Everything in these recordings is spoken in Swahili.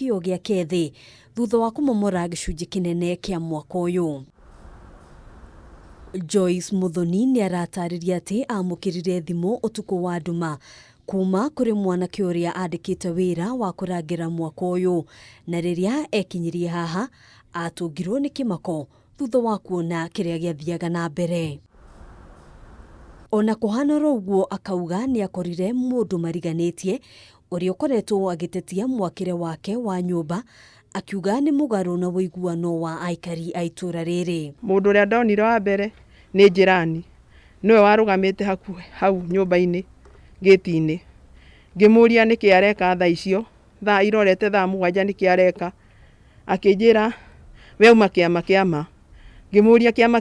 kĩo gĩake thĩ thutha wa kũmomora gĩcunjĩ kĩnene kĩa mwaka ũyũ. Joyce Muthoni nĩ aratarĩria atĩ amũkĩrire thimũ ũtukũ wa nduma kuma kũrĩ mwanake ũrĩa andĩkĩte wĩra wa kũrangĩra mwaka ũyũ, na rĩrĩa ekinyirie haha atũngirwo nĩ kĩmako thutha wa kuona kĩrĩa gĩathiaga na mbere. Ona kũhana ũguo akauga nĩ akorire mũndũ mariganĩtie ũrĩa ũkoretwo agĩtetia mwakĩre wake wa nyũmba, akiuga nĩ mũgarũ na wĩiguano wa aikari a itũra rĩrĩ. Mũndũ ũrĩa ndonire wa mbere nĩ njirani, niwe warũgamĩte hau nyũmba-inĩ gĩti-inĩ, ngĩmũria nĩkĩ areka thaa icio, thaa irorete thaa 7 nĩkĩ areka, akĩnjĩra we uma kĩama, ngĩmũria kĩama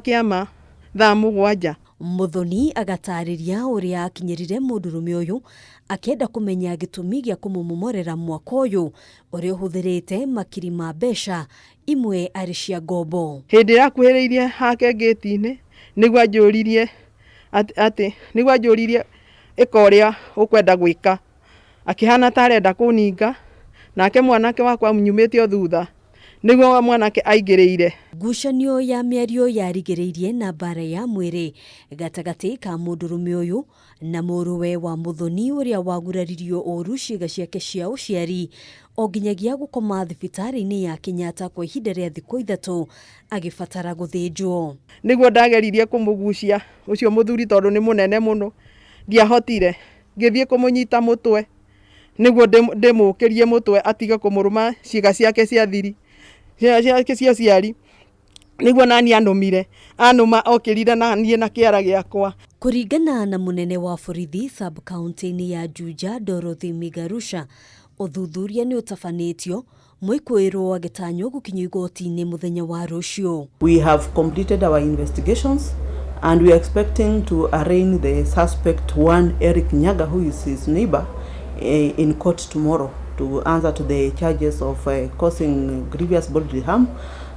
thaa 7. Muthoni agatarĩria ũrĩa akinyĩrire mũndũrũme ũyũ akĩenda kũmenya gĩtũmi gĩa kũmũmomorera mwaka ũyũ ũrĩa ũhũthĩrĩte makiri ma mbeca imwe arĩ cia ngombo. Hĩndĩ ĩrakuhĩrĩirie hake gĩti-inĩ nĩguo anjũririe ĩka ũrĩa ũkwenda gwĩka, akĩhana ta arenda kũninga, nake mwanake wakwa nyumĩte o thutha nĩguo mwanake aingĩrĩire. Ngucanio ya mĩario yarigĩrĩirie na mbara ya mwĩrĩ gatagatĩ ka mũndũrũme ũyũ na mũrũwe wa Muthoni ũrĩa waguraririo ũru ciĩga ciake cia ũciari o nginyagia gũkoma thibitarĩ-inĩ ya Kenyatta kwa ihinda rĩa thikũ 3 agĩbatara gũthĩnjwo. Nĩguo ndageririe kũmũgucia ũcio mũthuri tondũ nĩ mũnene mũno, ndiahotire, ngĩthiĩ kũmũnyita mũtwe nĩguo ndĩmũkĩrie mũtwe atige kũmũrũma ciĩga ciake cia thiri ciake cia ũciari, nĩguo nani anũmire anũma okĩrire na niĩ na kĩara gĩakwa. Kũringana na mũnene wa borithi sub-county-inĩ ya Juja Dorothy Migarusha, ũthuthuria nĩ ũtabanĩtio, mwĩkũĩrwo agĩtanywo gũkinyio igoti-inĩ mũthenya wa rũciũ. We have completed our investigations and we are expecting to arraign the suspect one Eric Nyaga, who is his neighbor, in court tomorrow to answer to the charges of causing grievous bodily harm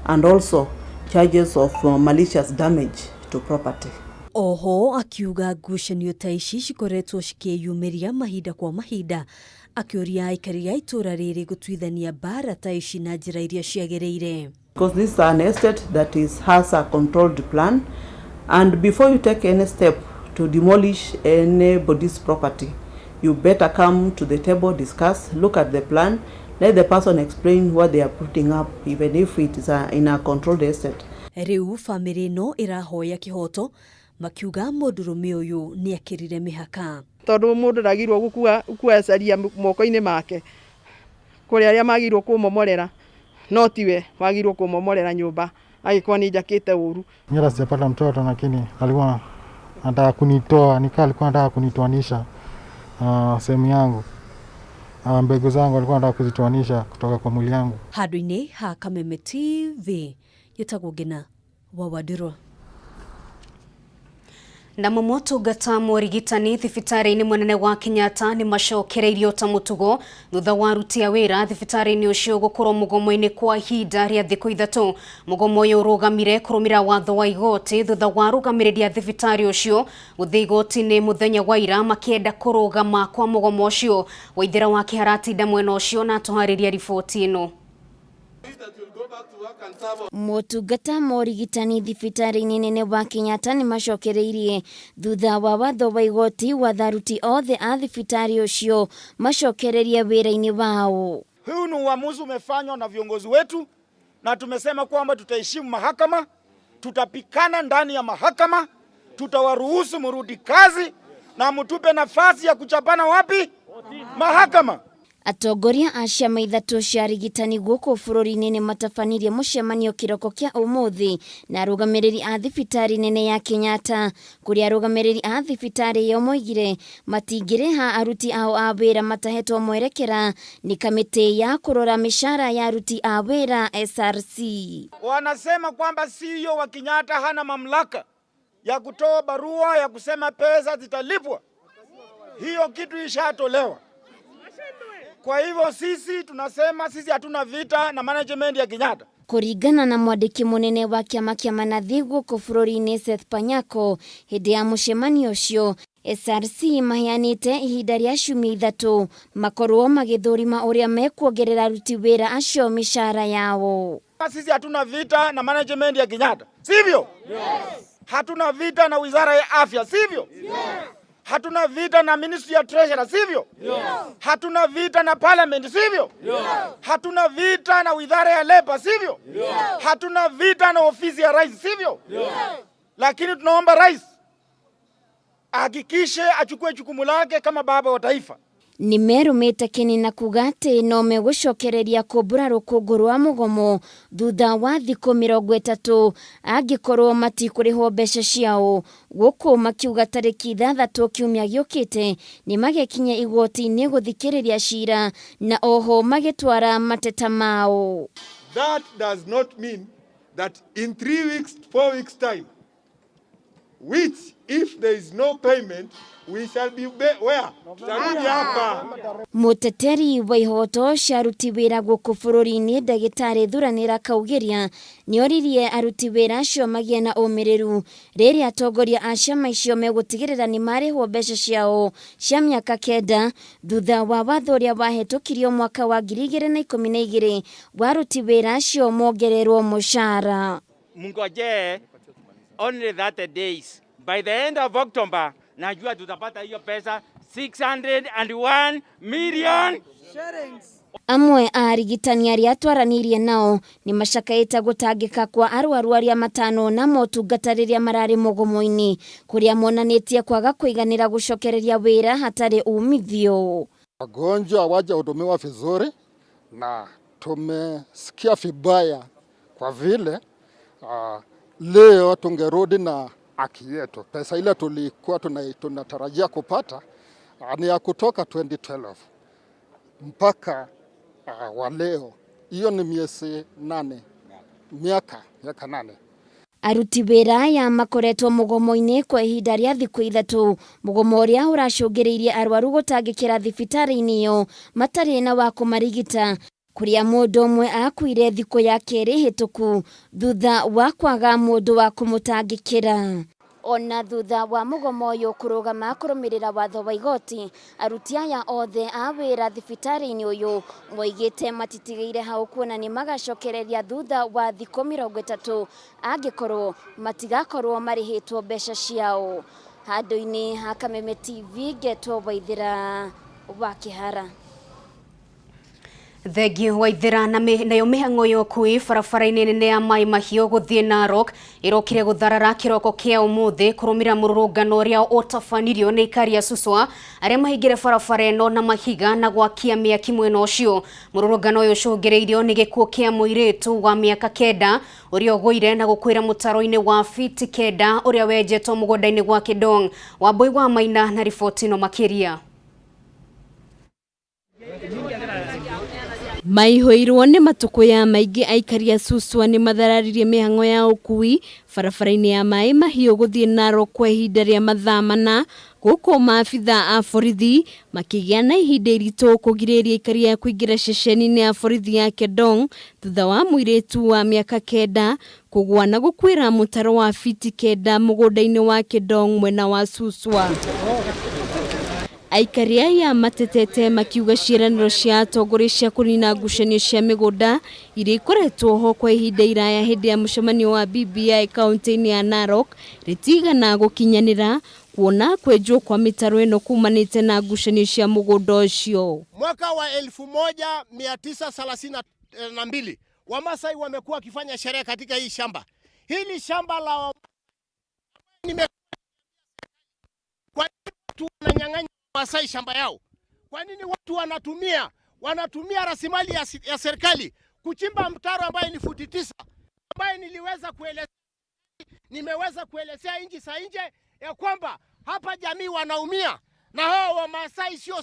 and also charges of malicious damage to property. Oho akiuga ngucanio ta ici cikoretwo cikĩyumĩria mahinda kwa mahinda, akĩũria aikari a itũra rĩrĩ gũtuithania mbara ta ici na njĩra iria ciagĩrĩire. Because this is an estate that has a controlled plan, and before you take any step to demolish anybody's property, you better come to the table, discuss, look at the plan, let the person explain what they are putting up, even if it is in a controlled estate. Rĩu famĩlĩ ĩno ĩrahoya kĩhoto, makiuga mũndũrũme ũyũ nĩ akĩrire mĩhaka. Tondũ mũndũ ndagĩrĩirwo gũkua caria moko-inĩ make kũrĩ arĩa magĩrĩirwo kũmomorera, no tiwe wagĩrĩirwo kũmomorera nyũmba agĩkorwo nĩ njakĩte ũru. Mimi sijapata mtoto lakini alikuwa anataka kunitoa, alikuwa anataka kunitoanisha sehemu yangu. Mbegu zangu alikuwa anataka kuzitoanisha kutoka kwa mwili yangu. Handũ-inĩ ha Kameme TV yetagwo Ngina wa Wadiro. Na motungata morigitani thibitarĩ-inĩ mũnene wa Kenyatta nĩ macokereirio ta mũtugo thutha wa aruti a wĩra thibitarĩ-inĩ ũcio gũkorwo mũgomo-inĩ kwa ihinda rĩa thikũ 3. Mũgomo ũyũ ũrũgamire kũrũmĩrĩra watho wa igoti thutha wa arũgamĩrĩri a thibitarĩ ũcio gũthiĩ igoti-inĩ mũthenya wa ira makĩenda kũrũgama kwa mũgomo ũcio. Waithĩra wake haratinda mwena ũcio na tũharĩria riboti ĩno. Motungata morigitani thibitarĩ-inĩ nene wa Kenyatta nĩ macokereirie thutha wa watho wa igoti wa aruti othe a thibitarĩ ũcio macokererie wĩra-inĩ wao. Huu ni uamuzi umefanywa na viongozi wetu na tumesema kwamba tutaheshimu mahakama, tutapikana ndani ya mahakama, tutawaruhusu mrudi kazi na mtupe nafasi ya kuchapana wapi? Mahakama. Atongoria a ciama ithatũ cia arigitani gũkũ bũrũri-inĩ nĩ matabanirie mũcemanio kĩroko kĩa ũmũthĩ na arũgamĩrĩri a thibitarĩ nene ya Kenyatta, kũrĩa arũgamĩrĩri a thibitarĩ ĩyo moigire matingĩrĩha aruti ao a wĩra matahetwo mwerekera nĩ kamĩtĩ ya kũrora mĩcara ya aruti a wĩra SRC. Wanasema kwamba CEO wa Kenyatta hana mamlaka ya kutoa barua ya kusema pesa zitalipwa. Hiyo kitu ishatolewa. Kwa hivyo sisi tunasema sisi hatuna vita na management ya Kenyatta. Kũringana na mwandĩki mũnene wa kĩama kĩa manathi gũkũ bũrũri-inĩ Seth Panyako, hĩndĩ ya mũcemanio ũcio SRC maheanite ihinda rĩa ciumia ithatũ makorwo magĩthũrima ũrĩa mekuongerera aruti wĩra acio mĩcara yao. Sisi hatuna vita na management ya Kenyatta, sivyo? Yes. Hatuna vita na wizara ya afya, sivyo? Yes. Hatuna vita na ministry ya treasury, sivyo? Yes. Hatuna vita na parliament, sivyo? Yes. Hatuna vita na wizara ya labor, sivyo? Yes. Hatuna vita na ofisi ya rais, sivyo? Yes. Lakini tunaomba rais hakikishe achukue jukumu lake kama baba wa taifa. Nimerumite kinina kugate no megũcokereria kũmbũra rũkũngũ rwa mũgomo thutha wa thikũ 30 angĩkorwo matikũrĩhwo mbeca ciao. Gũkũ makiuga tarĩki 6 kiumia gĩũkĩte nĩ magekinya igoti-inĩ gũthikĩrĩria cira na oho magĩtwara mateta mao. That does not mean that in 3 weeks, 4 weeks time, which if there is no payment, we shall be where? Muteteri wa ihoto cia aruti wĩra gũkũ bũrũri-inĩ Ndagĩtarĩ Thuranĩra Kaugĩria nĩoririe aruti wĩra acio magĩe na ũmĩrĩru rĩrĩa atongoria a ciama icio megũtigĩrĩra nĩ marĩhwo mbeca ciao cia mĩaka 9 thutha wa watho ũrĩa wahetũkirio mwaka wa 2012 wa aruti wĩra acio mongererwo mũcara. Mungoje only 30 days. By the end of October, najua tutapata hiyo pesa 601 million shillings. Amwe a arigitani arĩa atwaranirie nao nĩ macakaĩte gũtangĩka kwa arwaru arĩa 5 na motungata rĩrĩa mararĩ mũgomo-inĩ kũrĩa monanĩtie kwaga kũiganĩra gũcokereria wĩra hatarĩ umithio. Wagonjwa hawajahudumiwa vizuri na tumesikia vibaya kwa vile leo tungerudi na haki yetu. Pesa ile tulikuwa tunatarajia kupata ni ya kutoka 2012 mpaka wa leo. Hiyo ni miezi 8, miaka 8. Aruti wĩra aya makoretwo mũgomo-inĩ kwa ihinda rĩa thikũ 3, mũgomo ũrĩa ũracũngĩrĩirie arwaru gũtangĩkĩra thibitarĩ-inĩ ĩyo matarĩ na wa kũmarigita, kũrĩa mũndũ ũmwe akuire thikũ ya 2 hĩtũku thutha wa kwaga mũndũ wa kũmũtangĩkĩra. Ona thutha wa mũgomo ũyũ kũrũgama kũrũmĩrĩra watho wa igoti, aruti aya othe a wĩra thibitarĩ-inĩ ũyũ moigĩte matitigĩire hau kuona nĩ magacokereria thutha wa thikũ 30 angĩkorwo matigakorwo marĩhĩtwo mbeca ciao. Handũ-inĩ ha Kameme TV Getwo Waithĩra wa Kĩhara. Thegi Waithĩra nayo mĩhang'o ya ũkui barabara-inĩ nene ya Mai Mahiũ gũthiĩ Narok ĩrokire gũtharara kĩroko kĩa ũmũthĩ kũrũmĩrĩra mũrũrũngano ũrĩa ũtabanirio nĩ aikari a Suswa arĩa mahingire barabara ĩno na mahiga na gwakia mĩaki mwena ũcio. Mũrũrũngano ũyũ ũcũngĩrĩirio nĩ gĩkuũ kĩa mũirĩtu wa mĩaka 9 ũrĩa ũgũire na gũkuĩra mũtaro-inĩ wa fiti 9 ũrĩa wenjetwo mũgũnda-inĩ gwa Kĩdong. Wambui wa Maina na riboti ĩno makĩria. Maihũirwo nĩ matukũ ya maingĩ aikari a Suswa nĩ mathararirie mĩhang'o ya ũkui barabara-inĩ ya Mai Mahiũ gũthiĩ Narok kwa ihinda rĩa mathaa 4 gũkũ maabitha a borithi makĩgĩa na ihinda iritũ kũgirĩrĩria aikari a kũingĩra ceceni-inĩ ya borithi ya Kĩdong thutha wa mũirĩtu wa mĩaka 9 kũgwa na gũkuĩra mũtaro wa fiti 9 mũgũnda-inĩ wa Kĩdong mwena wa Suswa. Aikari aya matetete makiuga ciĩranĩro cia atongoria cia kũnina ngucanio cia mĩgũnda iria ikoretwo ho kwa ihinda iraya hĩndĩ ya mũcemanio wa BBI kaunti-inĩ ya Narok rĩtigana gũkinyanĩra kuona kwenjwo kwa mĩtaro ĩno kumanĩte na ngucanio cia mũgũnda ũcio. Mwaka wa 1932 Wamasai wamekuwa wakifanya sherehe katika hii shamba. Hili shamba la kwa watu wananyang'anya Wamasai shamba yao. Kwa nini watu wanatumia rasilimali ya serikali kuchimba mtaro ambaye ni futi 9 ambaye nimeweza kuelezea nchi za nje ya kwamba hapa jamii wanaumia na hao Wamasai sio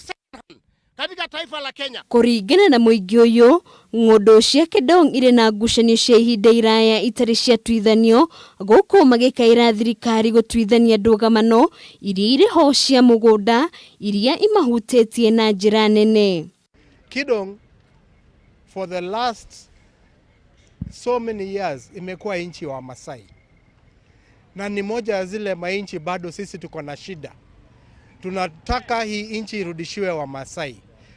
katika taifa la Kenya. Kũringana na mũingĩ ũyũ, ng'ũndũ cia Kĩdong irĩ na ngucanio cia ihinda iraya itarĩ ciatuithanio gũkũ magĩkaĩra thirikari gũtuithania ndũgamano iria irĩ ho cia mũgũnda iria imahutĩtie na njĩra nene. Kĩdong for the last so many years imekuwa nchi wa Masai. Na ni moja ya zile mainchi bado sisi tuko na shida. Tunataka hii nchi irudishiwe Wamasai,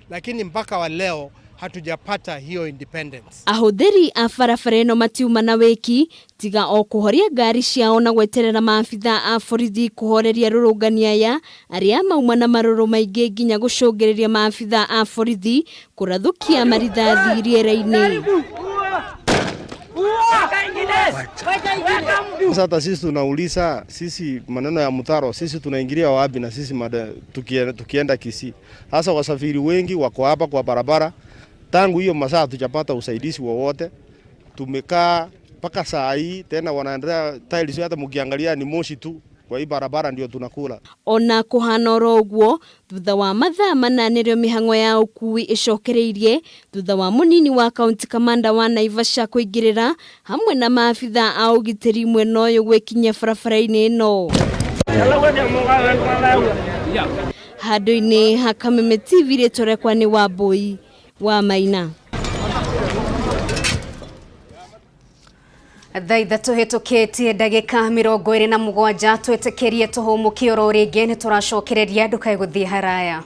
lakini mpaka wa leo hatujapata hiyo independence. Ahũthĩri a barabara ĩno matiuma na wĩki tiga o kũhoria ngari ciao na gweterera maabitha a borithi kũhoreria rũrũngani aya arĩa mauma na marũrũ maingĩ nginya gũcũngĩrĩria maabitha a borithi kũrathũkia marithathi rĩera-inĩ. Sasa sisi tunauliza, sisi maneno ya mtaro, sisi tunaingilia wapi? Na sisi tukienda Kisii. Sasa wasafiri wengi wako hapa kwa barabara. Tangu hiyo masaa hatujapata usaidizi wowote. Tumekaa mpaka saa hii tena wanaendelea tiles, hata mkiangalia ni moshi tu. Kwa hii barabara ndio tunakula. Ona kuhana ũguo thutha wa mathaa manana nĩrĩo mĩhang'o ya ũkui ĩcokereirie thutha wa mũnini wa county commander wa Naivasha kũingĩrĩra hamwe na maabitha a ũgitĩri mwena ũyũ gwĩkinyia barabara-inĩ ĩno. Handũ-inĩ ha Kameme TV rĩtwa rĩakwa nĩ Wambui wa Maina. Thaa ithatũ hetũkĩtie ndagĩka 27 twetĩkĩrie tũhũmũkie oro rĩngĩ nĩ tũracokereria ndũkae gũthiĩ haraya.